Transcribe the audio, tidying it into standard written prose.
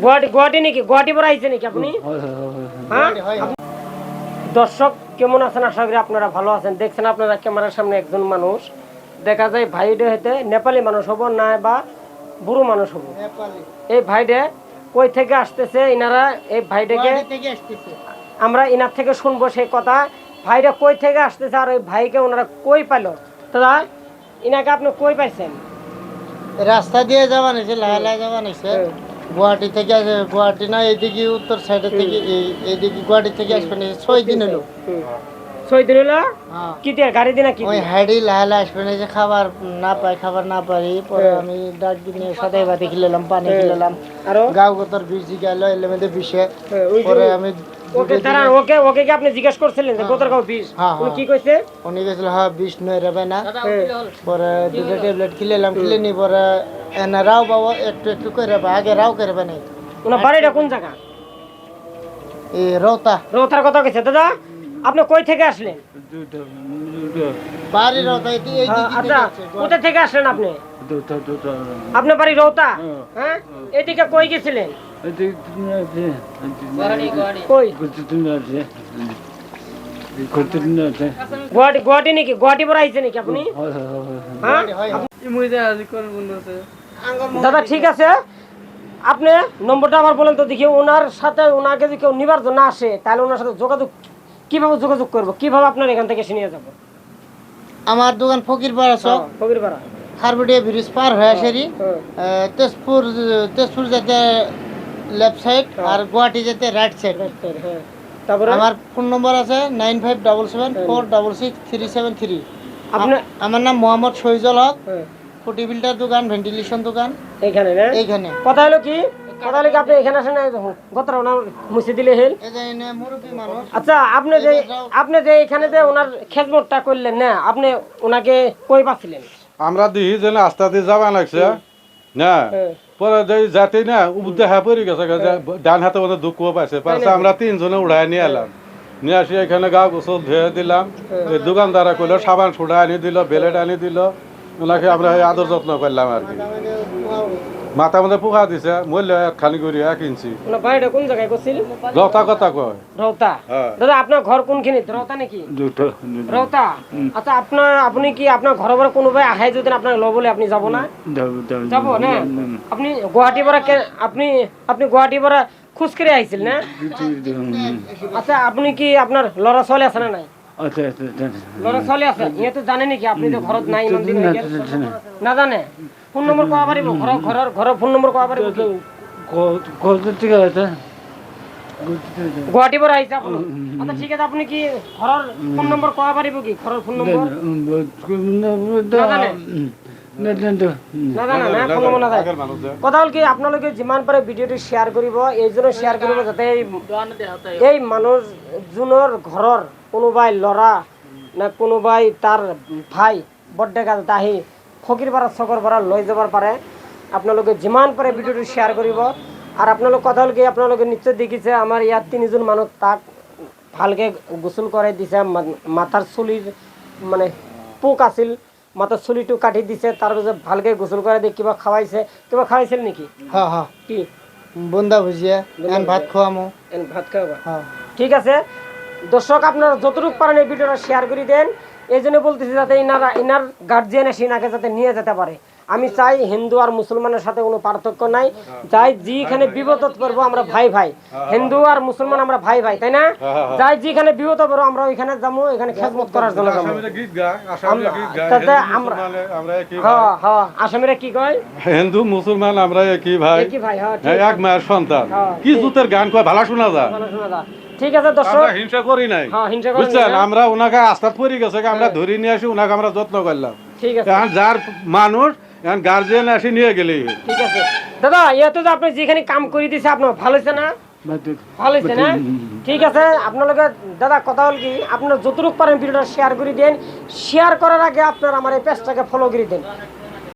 গুয়াহাটি নাকি গুয়াহাটি পরে আইছে নাকি আপনি? হ্যাঁ দর্শক কেমন আছেন? আশা করি আপনারা ভালো আছেন। দেখছেন আপনারা ক্যামেরার সামনে একজন মানুষ, দেখা যায় ভাইডে হইতে নেপালি মানুষ হবো না বা বুড়ো মানুষ হবো। এই ভাইডে কই থেকে আসতেছে ইনারা, এই ভাইডেকে আমরা ইনার থেকে শুনবো সেই কথা। ভাইরা কই থেকে আসতেছে আর ওই ভাইকে ওনারা কই পাইলো, দাদা ইনাকে আপনি কই পাইছেন? রাস্তা দিয়ে যাওয়া নিছে, লাহে যাওয়া নিছে। গুয়াহাটি থেকে গুয়াহাটি না এইদিকে উত্তর সাইডের থেকে এইদিকে গুয়াহাটি থেকে আসবে না। 6 দিন হলো। 6 দিন হলো? কি দিয়ে গাড়ি দিয়ে নাকি? ওই হাইডি লাহে আসবে না, যে খাবার না পারি। পরে আমি ডাক দিয়ে সাদাই ভাতে খেলাম, পানি খেলাম, আরো গাও গতর বিজি গেল এলে মধ্যে বিষে। পরে আমি ওকে তারা ওকে কি আপনি জিজ্ঞেস করছিলেন যে গোতর গাও বিষ? উনি কি কইছে? উনি কইছিল হ্যাঁ বিষ নয় রে না। পরে দুটো ট্যাবলেট খেলাম, খেলেনি পরে এনা রাও বাবা একটু করে আগে রাও করে নাই। ওনার বাড়িটা কোন জায়গা? এই রৌতার কথা কইছে। দাদা আপনি কই থেকে আসলেন? বাড়ি রৌতা। আচ্ছা কোথা থেকে আসলেন আপনি? আপনার বাড়ি রৌতা? হ্যাঁ এদিকে কই গেছিলেন? গুয়াহাটি নাকি গুয়াহাটি পরে আইছে নাকি আপনি? দাদা ঠিক আছে, আপনি নম্বরটা আমার বলেন তো দেখি। ওনার সাথে ওনাকে যদি কেউ নিবার জন্য আসে তাহলে ওনার সাথে কিভাবে যোগাযোগ করবো, কিভাবে আপনার এখান থেকে নিয়ে যাবো? আমার দোকান ফকিরপাড়া চক, ফকিরপাড়া খারবুটিয়া ব্রিজ পার হয়ে আসেরি। তেজপুর যেতে লেফট সাইড আর গুয়াহাটি যেতে রাইট সাইড। তারপরে আমার ফোন নম্বর আছে 9577466373। আমার নাম মোহাম্মদ শহীদুল হক। ফুটি ফিল্টার দোকান, ভেন্টিলেশন দোকান এখানে না? এইখানে। কথা হলো কি আপনি এখানে আসেন না, গোতরা ওনার মুছে দিলে হেল। মুরব্বী মানুষ। আচ্ছা আপনি যে এখানে যে ওনার খেদমতটা করলেন না, আপনি ওনাকে কই পাচ্ছিলেন? আমরা দিই যে আস্তাতে যাওয়া লাগছে না, পরে যাতে না উবুদ্ধে হ্যাঁ পড়ে গেছে, ডান হাতে মধ্যে দুঃখ পাইছে। আমরা 3 জনে উড়াই নিয়ে এলাম, নিয়ে আসি এখানে গা গোসল ধুয়ে দিলাম। দোকানদারা কইলো সাবান সুডা আনি দিল, বেলেট আনি দিল। ওনাকে আমরা আদর যত্ন করলাম আর কি। মাথা মধ্যে পোকা দিছে, মূল্য খালি করি 1 ইঞ্চি। বাড়িটা কোন জায়গায় করছিল? রৌতা কথা কয়। রৌতা? দাদা আপনার ঘর কোনখানে? রৌতা নাকি? রৌতা। আচ্ছা আপনি কি আপনার ঘর ভরে কোনো ভাই আহাই যদি আপনার ল বলে আপনি যাব না? যাবো না? আপনি গুয়াহাটি ভরা আপনি গুয়াহাটি ভরা খুশ করে আইছিল না? আচ্ছা আপনি কি আপনার লড়া চলে আছে না নাই? লড়া চলে আছে। ইয়ে তো জানে নাকি আপনি তো ঘরত নাই ইমান দিন না জানে? ফোন নম্বর কয়া পারিব? ঘর ফোন নম্বর কয়া পারিব? গুয়াহাটি পরে আইছে আপনি? আচ্ছা ঠিক আছে, আপনি কি ঘরের ফোন নম্বর কয়া পারিব কি? ঘরের ফোন নম্বর কথা হল কি আপনালোকে যিমান পারে ভিডিওটি শেয়ার করিব, এই জন্য শেয়ার করিব যাতে এই মানুষ জুনৰ ঘৰৰ কোনোবাই লৰা না কোনোবাই তার ভাই বর্থডে কাজত আহি ফকিরপাড়া চকৰ পৰা লৈ যাবার পাৰে। আপোনালোকে যিমান পাৰে ভিডিওটি শেয়ার করিব। আর আপনালোক কথা হল কি আপনালোকে নিশ্চয় দেখিছে আমার ইয়াত 3 জন মানুষ তাক ভালকে গোসল করাই দিছে। মাথার চুলির মানে পোক আছিল, মাথার চুলিটো কাটি দিছে, তার পিছত ভালকে গোসল করাই দিয়ে কিবা খাওয়াইছিল নাকি? হ্যাঁ কি বন্দা ভুজিয়া ভাত খাওয়ামো। ভাত খাওয়াবা? ঠিক আছে দর্শক, আপনারা যতটুকু পারেন এই ভিডিওটা শেয়ার করে দেন। এই জন্য বলতেছি যাতে ইনার গার্জিয়ান এসে ইনাকে যাতে নিয়ে যেতে পারে। আমি চাই হিন্দু আর মুসলমানের সাথে কোনো পার্থক্য নাই। যাই যেখানে বিপদ করবো আমরা ভাই হিন্দু আর মুসলমান আমরা ভাই তাই না? যাই যেখানে বিপদ করবো আমরা ওইখানে যাবো, এখানে খেদমত করার জন্য যাবো। আসামিরা কি কয়? হিন্দু মুসলমান আমরা একই ভাই, এক মায়ের সন্তান। কি জুতের গান কয় ভালো শোনা যায়। ঠিক আছে দর্শক, হিংসা করি নাই, বুঝছেন? আমরা ওনাকে আস্থাত পড়ে গেছে, আমরা ধরে নিয়ে আসি, ওনাকে আমরা যত্ন করলাম। ঠিক আছে, যার মানুষ গার্জিয়ান আসি নিয়ে গেলেই। ঠিক আছে দাদা, ইয়াতে তো আপনি যেখানে কাম করে দিছে আপনার ভালো হয়েছে না? ভালো হয়েছে না? ঠিক আছে আপনালোকে দাদা কথা হল কি আপনার যতটুকু পারেন ভিডিওটা শেয়ার করে দেন। শেয়ার করার আগে আপনার আমার এই পেজটাকে ফলো করে দেন।